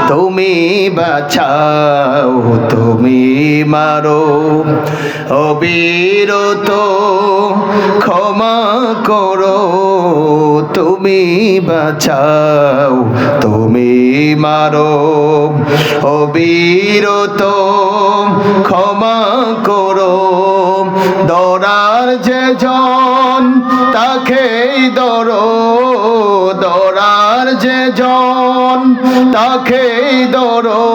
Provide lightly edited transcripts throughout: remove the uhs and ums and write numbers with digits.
তুমি বাঁচাও তুমি মারো অবিরত ক্ষমা করো তুমি বাঁচাও তুমি মারো অবিরত ক্ষমা করো দরার যে জন তাকেই ধরো দরার যে জন তাকেই ধরো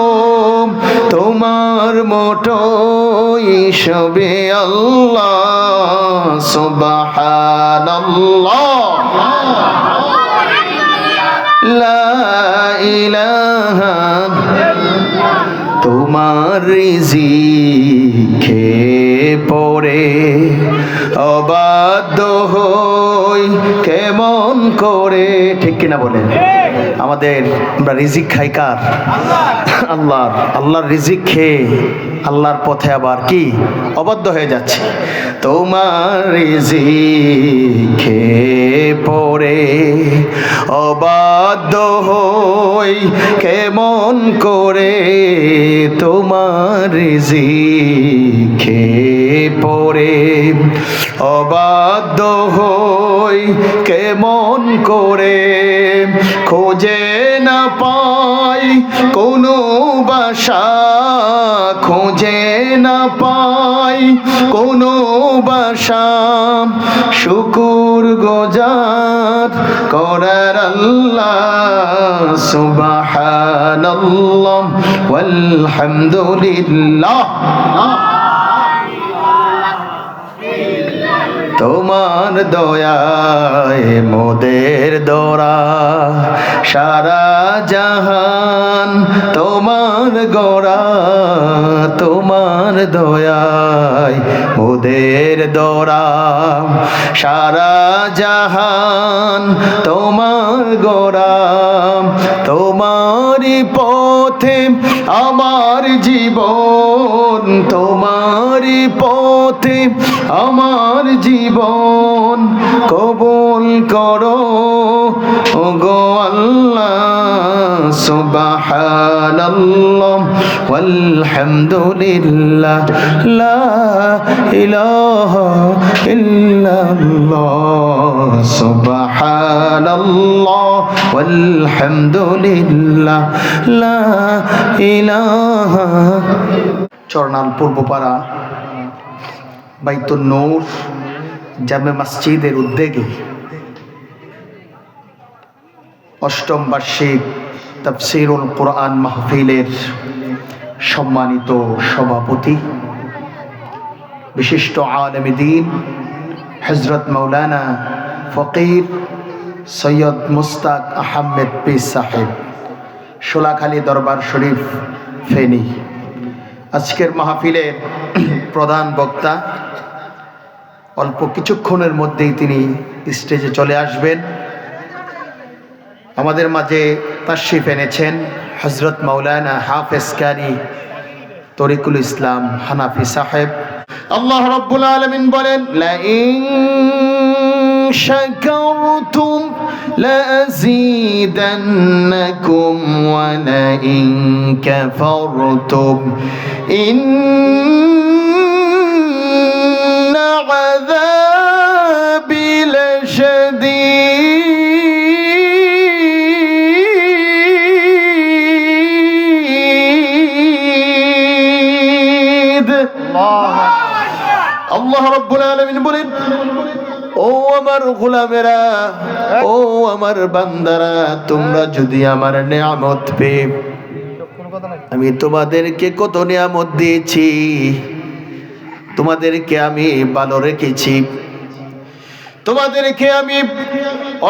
তোমার মোটো সবে আল্লাহ সুবহানাল্লাহ লা ইলাহা তোমার রিজিকে পড়ে অবাধ্য হই কেমন করে, ঠিক কিনা বলেন? আমাদের আমরা রিজিক খাই কার? আল্লাহর। আল্লাহর রিজিক খেয়ে আল্লাহর পথে আবার কি অবাধ্য হয়ে যাচ্ছে। তোমার রিজিক খেয়ে পড়ে অবাধ্য হই কেমন করে তোমার রিজিক খেয়ে পড়ে অবাধ্য হই কেমন করে খোঁজে না পাই কোনো বাসা খোঁজে না পাই কোনো বাসা শুকুর গুজার করার আল্লাহ সুবহানাল্লাহ ওয়ালহামদুলিল্লাহ তোমার দয়ায় মোদের দোরা সারা জাহান তোমার গোরা তোমার দয়ায় মোদের দোরা সারা জাহান তোমার গোরা তোমারই পথে আমার জীবন তোমারই পথে আমার জীবন কবুল করো ওগো আল্লাহ সুবহানাল্লাহ ওয়ালহামদুলিল্লাহ লা ইলাহা ইল্লাল্লাহ সুবহানাল্লাহ ওয়ালহামদুলিল্লাহ লা ইলাহা। চরনাল পূর্বপাড়া বাইতুন নূর জামে মসজিদের উদ্যোগে অষ্টম বার্ষিক তাফসীরুল কুরআন মাহফিলের সম্মানিত সভাপতি বিশিষ্ট আলেম দ্বীন হযরত মাওলানা ফকির সৈয়দ মুস্তাক আহমেদ পীর সাহেব, শোলাখালী দরবার শরীফ, ফেনী। আজকের মাহফিলের প্রধান বক্তা অল্প কিছুক্ষণের মধ্যেই তিনি স্টেজে চলে আসবেন। আমাদের মাঝে তাশরিফ এনেছেন হযরত মাওলানা হাফেজ কারি তরিকুল ইসলাম হানাফি সাহেব। আল্লাহ রাব্বুল আলামিন বলেন, লাইন শাকারতুম লাযীদান্নাকুম ওয়া লাইন কাফারতুম ইন্না আযাবি লাশাদীদ। আল্লাহ রাব্বুল আলামিন বলেন, ও আমার গোলামেরা, ও আমার বান্দারা, তোমরা যদি আমার নিয়ামত পেয়ে, আমি তোমাদেরকে কত নিয়ামত দিয়েছি, তোমাদেরকে আমি ভালো রেখেছি, তোমাদেরকে আমি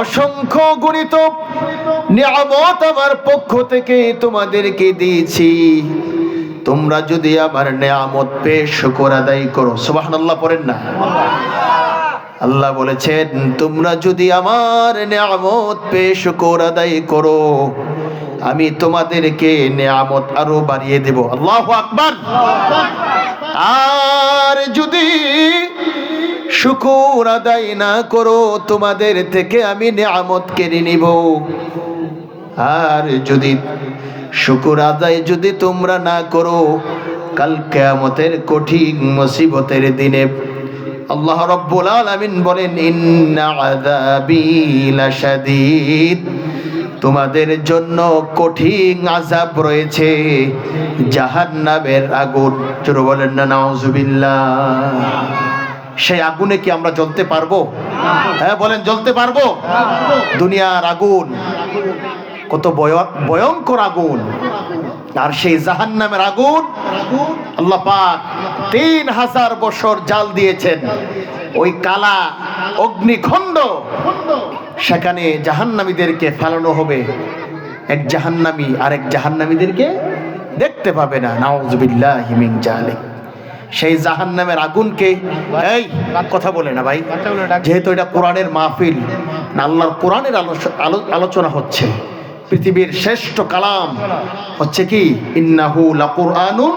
অসংখ্য গণিত নিয়ামত আমার পক্ষ থেকে তোমাদেরকে দিয়েছি। তোমরা যদি আমার নিয়ামত পেয়ে শুকর আদায় করো, সুবহানাল্লাহ পড়েন না? আল্লাহ বলেছেন, তোমরা যদি আমার নিয়ামত পেয়ে শুকর আদায় করো, আমি তোমাদেরকে নিয়ামত আরো বাড়িয়ে দেব। আল্লাহু আকবার। আর যদি শুকর আদায় না করো, তোমাদের থেকে আমি নিয়ামত কেড়ে নিব। আর যদি শুকর আদায় যদি তোমরা না করো, কাল কিয়ামতের কঠিন মুসিবতের দিনে আল্লাহ রাব্বুল আলামিন বলেন, ইন্না আযাবি লাশাদীদ, তোমাদের জন্য কঠিন আযাব রয়েছে, জাহান্নামের আগুন। জোরে বলেন না নাউজুবিল্লাহ। সেই আগুনে কি আমরা জ্বলতে পারবো? হ্যাঁ বলেন, জ্বলতে পারবো? দুনিয়ার আগুন কত ভয়ঙ্কর আগুন, আর সেই জাহান্নামের আগুন আল্লাহ পাক 3000 বছর জাল দিয়েছেন। ওই কালা অগ্নিখণ্ড, সেখানে জাহান্নামীদেরকে ফেলানো হবে। এক জাহান্নামী আরেক জাহান্নামীদেরকে দেখতে পাবে না। নাউজুবিল্লাহি মিন জালিক। সেই জাহান্নামের আগুনকে, এই কথা বলে না ভাই, যেহেতু এটা কোরআনের মাহফিল, না আল্লাহর কোরআনের আলোচনা হচ্ছে। পৃথিবীর শ্রেষ্ঠ কালাম হচ্ছে কি, ইন্নাহু লাকুরআনুন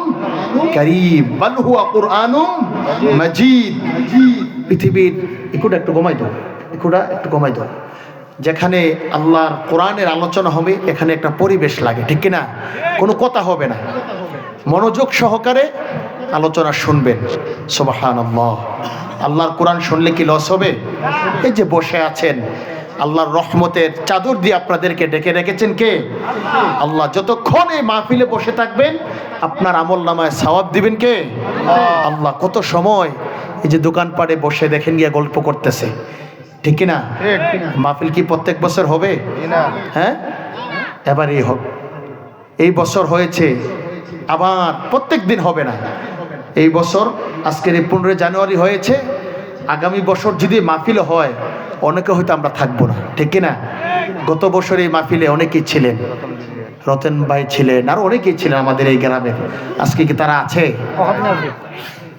কারীম বাল হুয়া কুরআনুম মাজিদ। পৃথিবীর একটু কমাই দাও। যেখানে আল্লাহর কোরআনের আলোচনা হবে, এখানে একটা পরিবেশ লাগে, ঠিক কিনা? কোনো কথা হবে না, মনোযোগ সহকারে আলোচনা শুনবেন। সুবহানাল্লাহ। আল্লাহর কোরআন শুনলে কি লস হবে? এই যে বসে আছেন, আল্লাহর রহমতের চাদর দিয়ে আপনাদেরকে ডেকে রেখেছেন কে? আল্লাহ। যতক্ষণ এই মাহফিলে বসে থাকবেন, আপনার আমল নামায় সওয়াব দিবেন কে? আল্লাহ। কত সময় এই যে দোকানপাটে বসে দেখেন গিয়ে গল্প করতেছে, ঠিক কিনা? মাহফিল কি প্রত্যেক বছর হবে? হ্যাঁ, এবারই হোক। এই বছর হয়েছে, আবার প্রত্যেক দিন হবে না। এই বছর আজকের এই 15 জানুয়ারি হয়েছে, আগামী বছর যদি মাহফিল হয়, অনেকে হয়তো আমরা থাকবো না, ঠিক কিনা? গত বছর এই মাহফিলে অনেকেই ছিলেন, রতন ভাই ছিলেন, আর অনেকেই ছিলেন আমাদের এই গ্রামের। আজকে কি তারা আছে?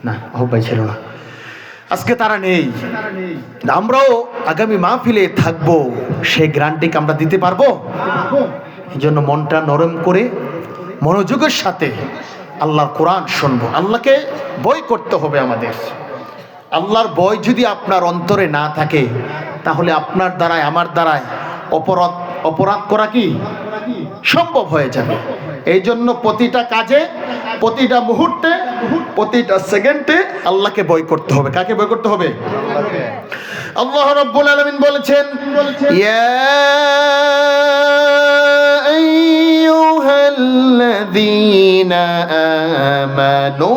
না, অহব ভাই ছিল না, আজকে তারা নেই। আমরাও আগামী মাহফিলে থাকবো, সেই গ্যারান্টি আমরা দিতে পারবো? এই জন্য মনটা নরম করে মনোযোগের সাথে আল্লাহর কোরআন শুনবো। আল্লাহকে ভয় করতে হবে আমাদের। আল্লাহর ভয় যদি আপনার অন্তরে না থাকে, তাহলে আপনার দ্বারায় আমার দ্বারায় অপরাধ করা কি সম্ভব হয়ে যাবে। এই জন্য প্রতিটা কাজে, প্রতিটা মুহূর্তে, প্রতিটা সেকেন্ডে আল্লাহকে ভয় করতে হবে। কাকে ভয় করতে হবে? আল্লাহ রাব্বুল আলামিন বলেছেন, ইয়া আইয়ুহাল্লাযীনা আমানু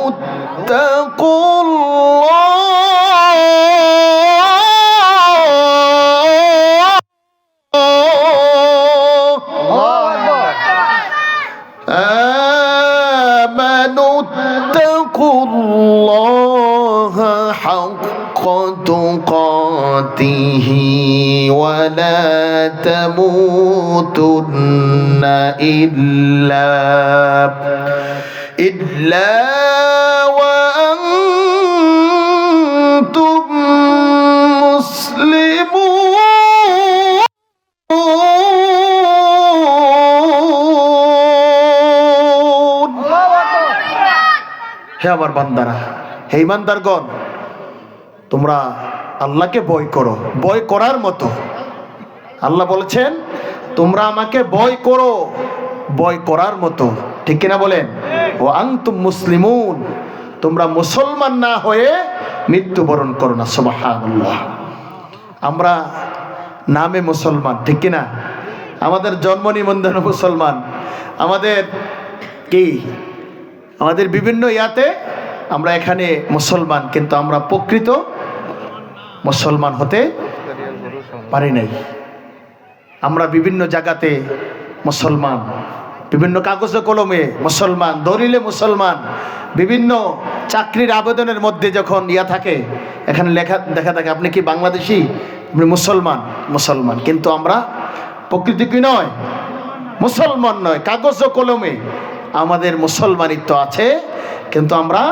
ইত্তাকুল্লাহা হাক্কা তুকাতিহি ওয়া লা তামুতুন্না ইল্লা ওয়া আনতুম মুসলিমুন। হে আমার বান্দারা, হে ইমানদারগণ, তোমরা আল্লাহকে ভয় করো, ভয় করার মতো। আল্লাহ বলেছেন, তোমরা আমাকে ভয় করো, ভয় করার মতো, ঠিক কিনা বলেন? ও আনতুম মুসলিমুন, তোমরা মুসলমান না হয়ে মৃত্যুবরণ করো না। সুবহানাল্লাহ। আমরা নামে মুসলমান, ঠিক কিনা? আমাদের জন্ম নিবন্ধন মুসলমান, আমাদের কি, আমাদের বিভিন্ন ইয়াতে আমরা এখানে মুসলমান, কিন্তু আমরা প্রকৃত মুসলমান হতে পারি নাই। আমরা বিভিন্ন জায়গাতে মুসলমান, বিভিন্ন কাগজে কলমে মুসলমান, দলিলে মুসলমান, বিভিন্ন চাকরির আবেদনের মধ্যে যখন ইয়া থাকে, এখানে দেখা থাকে আপনি কি বাংলাদেশি, আপনি মুসলমান, কিন্তু আমরা প্রকৃতি কি নয়, মুসলমান নয়। কাগজ কলমে আমাদের মুসলমানিত্ব আছে, কিন্তু আমরা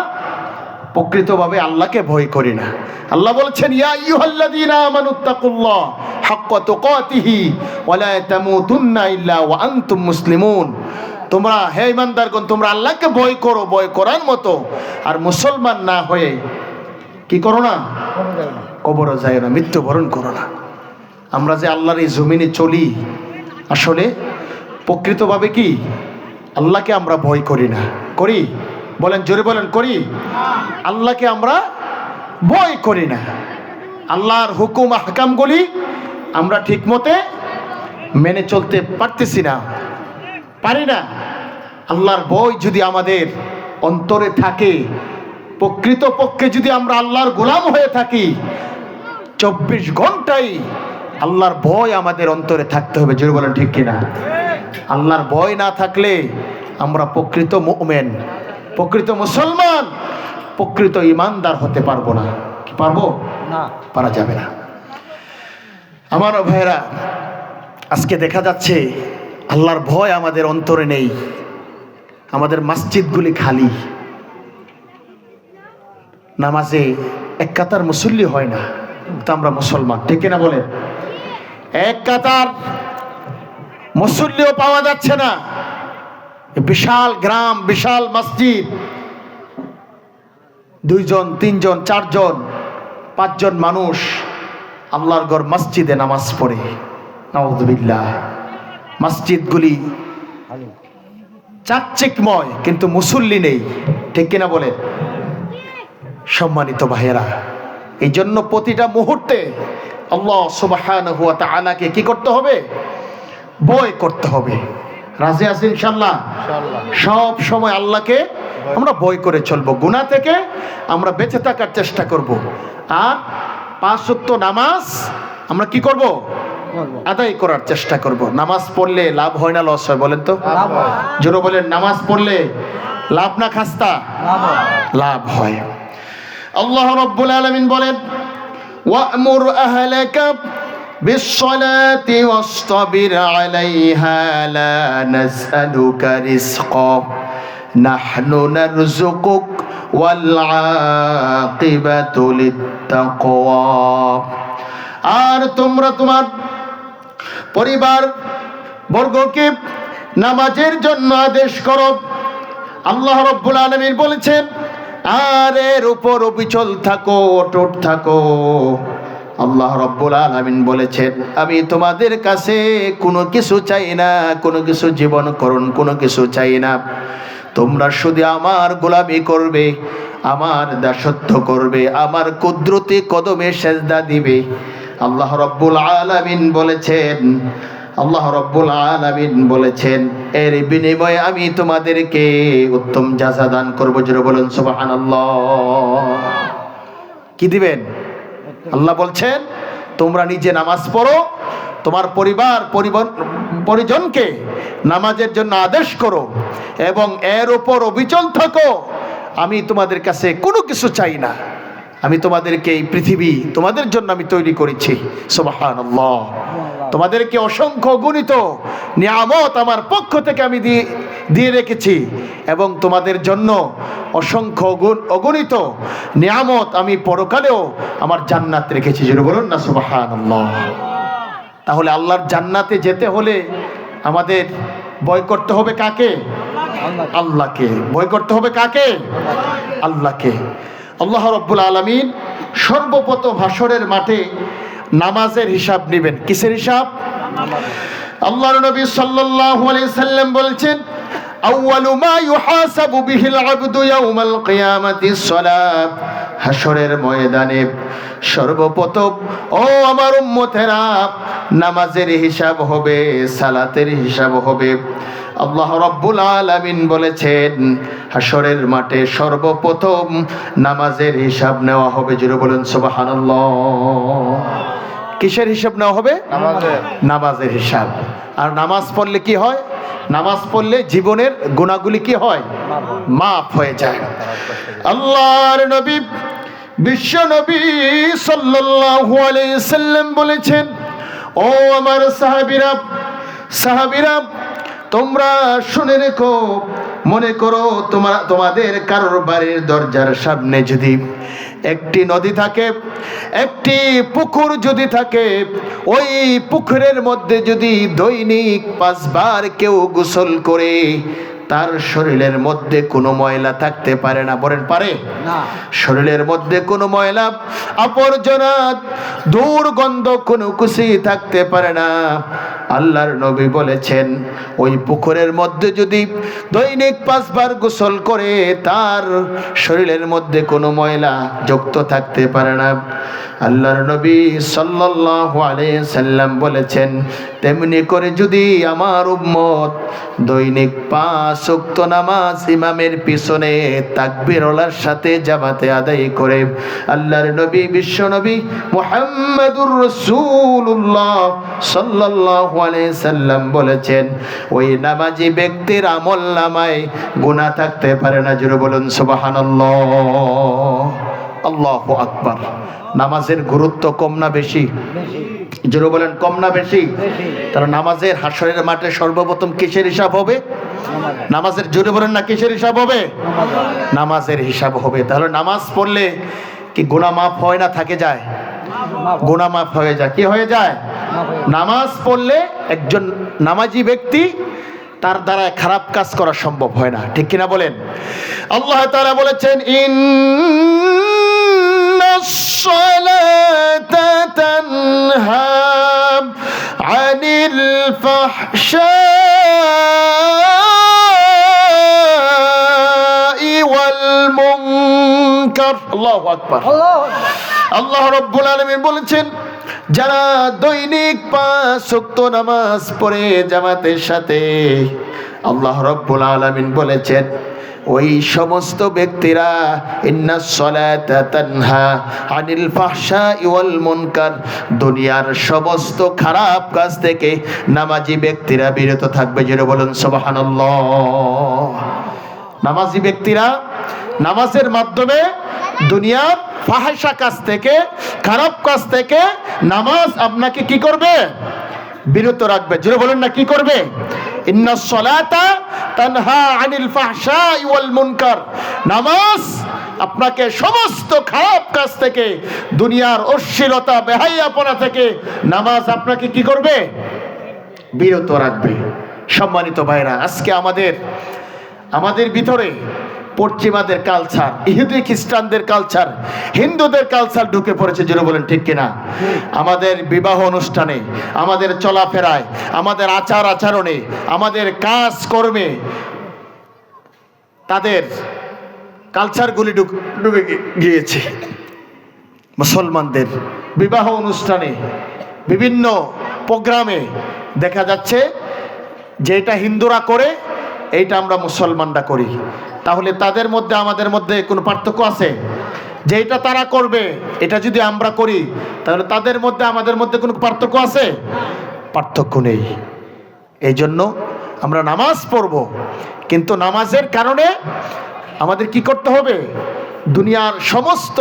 প্রকৃতভাবে আল্লাহকে ভয় করি না। আল্লাহ বলছেন, ইয়া আইয়ুহাল্লাযীনা আমানুত্তাকুল্লাহ হাক্কা তুকাতিহি ওয়া লা তামুতুন্না ইল্লা ওয়া আনতুম মুসলিমুন। তোমরা হে ঈমানদারগণ, তোমরা আল্লাহকে ভয় করো, ভয় করার মতো, আর মুসলমান না হয়ে কি করো না? কবরে যায় না, মৃত্যুবরণ করো না। আমরা যে আল্লাহর এই জমিনে চলি, আসলে প্রকৃতভাবে কি আল্লাহকে আমরা ভয় করি না, করি? বলেন, জোরে বলেন, করি? আল্লাহকে আমরা ভয় করি না। আল্লাহর হুকুম আহকামগুলি আমরা ঠিক মতে মেনে চলতে পারতেছি না, পারি না। আল্লাহর ভয় যদি আমাদের অন্তরে থাকে, প্রকৃতপক্ষে যদি আমরা আল্লাহর গোলাম হয়ে থাকি, 24 ঘন্টাই আল্লাহর ভয় আমাদের অন্তরে থাকতে হবে। জোরে বলেন, ঠিক কিনা? আল্লাহর ভয় না থাকলে আমরা প্রকৃত মুমিন, প্রকৃত মুসলমান, প্রকৃত ইমানদার হতে পারবো না। কি পারবো? না, পারা যাবে না। আমার ভাইরা, আজকে দেখা যাচ্ছে আল্লাহর ভয় আমাদের অন্তরে নেই। আমাদের মসজিদগুলি খালি, নামাজে এক কাতার মুসল্লি হয় না। তা আমরা মুসলমান, ঠিক না বলেন? এক কাতার মুসল্লিও পাওয়া যাচ্ছে না। বিশাল গ্রাম, বিশাল মসজিদ, 2 জন 3 জন 4 জন 5 জন মানুষ আল্লাহর ঘর মসজিদে নামাজ পড়ে। নাউযুবিল্লাহ। মসজিদগুলি চাকচিকময়, কিন্তু মুসল্লি নেই, ঠিক কিনা বলেন? সম্মানিত ভাইয়েরা, এই জন্য প্রতিটা মুহূর্তে আল্লাহ সুবহানাহু ওয়া তাআলাকে কি করতে হবে? ভয় করতে হবে। রাজি আছি ইনশাআল্লাহ? সব সময় আল্লাহকে আমরা ভয় করে চলবো, গুনাহ থেকে আমরা বেঁচে থাকার চেষ্টা করব। আর 5 ওয়াক্ত নামাজ আমরা কি করব? আদায় করার চেষ্টা করব। নামাজ পড়লে লাভ হয় না লস হয়? বলেন তো। জোরে বলেন, নামাজ পড়লে লাভ না খাস্তা? লাভ হয়। আল্লাহ রাব্বুল আলামিন বলেন, ওয়া'মুর আহলাকা বিস-সালাতি ওয়াসতাবির আলাইহা লা নাসআলুকা রিজকা নাহনু নারযুকুক ওয়াল আকিবাতু লিত-তাকওয়া। আর তোমরা তোমার পরিবার বর্গকে নামাজের জন্য আদেশ করো। আল্লাহ রাব্বুল আলামিন বলেছেন, আর এর উপর অবিচল থাকো, অটুট থাকো। আল্লাহ রাব্বুল আলামিন বলেছেন, আমি তোমাদের কাছে কোনো কিছু চাই না, কোনো কিছু জীবনকরণ কোনো কিছু চাই না। তোমরা শুধু আমার গোলামি করবে, আমার দাসত্ব করবে, আমার কুদরতি কদমে সেজদা দিবে। আল্লাহ রাব্বুল আলামিন বলেছেন, আল্লাহ রাব্বুল আলামিন বলেছেন, এর বিনিময়ে আমি তোমাদেরকে উত্তম জাযা দান করব। জোরে বলুন সুবহানাল্লাহ। কি দিবেন? আল্লাহ বলছেন, তোমরা নিজে নামাজ পড়ো, তোমার পরিজনকে নামাজের জন্য আদেশ করো এবং এর উপর অবিচল থাকো। আমি তোমাদের কাছে কোনো কিছু চাই না। আমি তোমাদেরকে এই পৃথিবী তোমাদের জন্য আমি তৈরি করেছি। সুবহানাল্লাহ। তোমাদেরকে অসংখ্য গণিত নিয়ামত আমার পক্ষ থেকে আমি দিয়ে রেখেছি এবং তোমাদের জন্য অসংখ্য অগণিত নিয়ামত আমি পরকালেও আমার জান্নাত রেখেছি। জোরে বলুন না সুবহানাল্লাহ। তাহলে আল্লাহর জান্নাতে যেতে হলে আমাদের ভয় করতে হবে কাকে? আল্লাহকে। ভয় করতে হবে কাকে? আল্লাহকে। আল্লাহ রাব্বুল আলামিন সর্বপ্রথম হাসরের মাঠে নামাজের হিসাব নেবেন। কিসের হিসাব? আল্লাহর নবী সাল্লাল্লাহু আলাইহি সাল্লাম বলেছেন, আউয়ালু মা ইউহাসাবু বিহিল আবদু ইয়াউমাল কিয়ামাতিস সালাত। হাসরের ময়দানে সর্বপ্রথম ও আমার উম্মতেরা নামাজের হিসাব হবে, সালাতের হিসাব হবে। আল্লাহ রাব্বুল আলামিন বলেছেন, হাসরের মাঠে সর্বপ্রথম নামাজের হিসাব নেওয়া হবে। জোরে বলুন সুবহানাল্লাহ। কিসের হিসাব নেওয়া হবে? নামাজের হিসাব। আর নামাজ পড়লে কি হয়? নামাজ পড়লে জীবনের গুনাহগুলি কি হয়? মাফ হয়ে যায়। আল্লাহর নবী বিশ্ব নবী সাল্লাল্লাহু আলাইহি সাল্লাম বলেছেন, ও আমার সাহাবীরা তোমরা শুনে রেখো, মনে করো তোমাদের কারোর বাড়ির দরজার সামনে যদি একটি নদী থাকে, একটি পুকুর যদি থাকে, ওই পুকুরের মধ্যে যদি দৈনিক 5 বার কেউ গোসল করে, তার শরীরের মধ্যে কোনো ময়লা থাকতে পারে না। বলেন পারে? না। শরীরের মধ্যে কোনো ময়লা আবর্জনা দুর্গন্ধ কোনো কিছুই থাকতে পারে না। আল্লাহর নবী বলেছেন ওই পুকুরের মধ্যে যদি দৈনিক 5 বার গোসল করে তার শরীরের মধ্যে কোনো ময়লা যুক্ত থাকতে পারে না। আল্লাহর নবী সাল্লাল্লাহু আলাইহি সাল্লাম বলেছেন তেমনি করে যদি আমার উম্মত দৈনিক 5 ওয়াক্ত নামাজ ইমামের পিছনে তাকবীরওয়ালার সাথে জামাতে আদায় করে, আল্লাহর নবী বিশ্ব নবী মুহাম্মদুর রাসূলুল্লাহ সাল্লাল্লাহু আলাইহি সাল্লাম বলেছেন ওই নামাজি ব্যক্তির আমলনামায় গুনাহ থাকতে পারে না। জোরে বলুন সুবহানাল্লাহ। আল্লাহু আকবার। নামাজের গুরুত্ব কম না বেশি? জোরে বলেন কম না বেশি? তাহলে নামাজের হাসরের মাঠে সর্বপ্রথম কিসের হিসাব হবে? নামাজের। জোরে বলেন না কিসের হিসাব হবে? নামাজের হিসাব হবে। তাহলে নামাজ পড়লে কি গুনাহ মাফ হয় না থাকে যায়? গুনাহ মাফ হয়ে যায়। কি হয়ে যায়? নামাজ পড়লে একজন নামাজি ব্যক্তি তার দ্বারা খারাপ কাজ করা সম্ভব হয় না। ঠিক কিনা বলেন? আল্লাহ তাআলা বলেছেন ইন্নাস সালাতা তানহা আনিল ফাহশাই ওয়াল মুনকার। আল্লাহু আকবার। আল্লাহ রাব্বুল আলামিন বলেছেন যারা দৈনিক 5 ওয়াক্ত নামাজ পড়ে জামাতের সাথে, আল্লাহ রাব্বুল আলামিন বলেছেন ওই সমস্ত ব্যক্তিরা ইন্নাস সালাতা তানহা আনিল ফাহশাই ওয়াল মুনকার, দুনিয়ার সমস্ত খারাপ কাজ থেকে নামাজি ব্যক্তিরা বিরত থাকবে। যেটা বলুন সুবহানাল্লাহ। নামাজি ব্যক্তিরা নামাজের মাধ্যমে দুনিয়ার ফাহিশা কাজ থেকে, খারাপ কাজ থেকে নামাজ আপনাকে কি করবে? বিরত রাখবে। জোরে বলেন না কি করবে? ইন্নাস সালাতা তানহা আনিল ফাহশাই ওয়াল মুনকার। নামাজ আপনাকে সমস্ত খারাপ কাজ থেকে, দুনিয়ার অশ্লীলতা বেহায়াপনা থেকে নামাজ আপনাকে কি করবে? বিরত রাখবে। সম্মানিত ভাইরা, আজকে আমাদের ভিতরে পশ্চিমাদের কালচার, ইহুদি খ্রিস্টানদের কালচার, হিন্দুদের কালচার ঢুকে পড়েছে। জোরে বলেন ঠিক কিনা? আমাদের বিবাহ অনুষ্ঠানে, আমাদের চলাফেরায়, আমাদের আচার আচরণে, আমাদের কাজ কর্মে তাদের কালচারগুলি ঢুকে গিয়েছে। মুসলমানদের বিবাহ অনুষ্ঠানে, বিভিন্ন প্রোগ্রামে দেখা যাচ্ছে যে এটা হিন্দুরা করে, এইটা আমরা মুসলমানরা করি। তাহলে তাদের মধ্যে আমাদের মধ্যে কোনো পার্থক্য আছে? যে এটা তারা করবে এটা যদি আমরা করি তাহলে তাদের মধ্যে আমাদের মধ্যে কোনো পার্থক্য আছে? পার্থক্য নেই। এই জন্য আমরা নামাজ পড়ব, কিন্তু নামাজের কারণে আমাদের কি করতে হবে? দুনিয়ার সমস্ত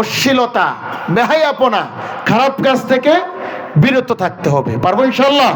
অশ্লীলতা, বেহায়াপনা, খারাপ কাজ থেকে বিরত থাকতে হবে। পারবো ইনশাআল্লাহ?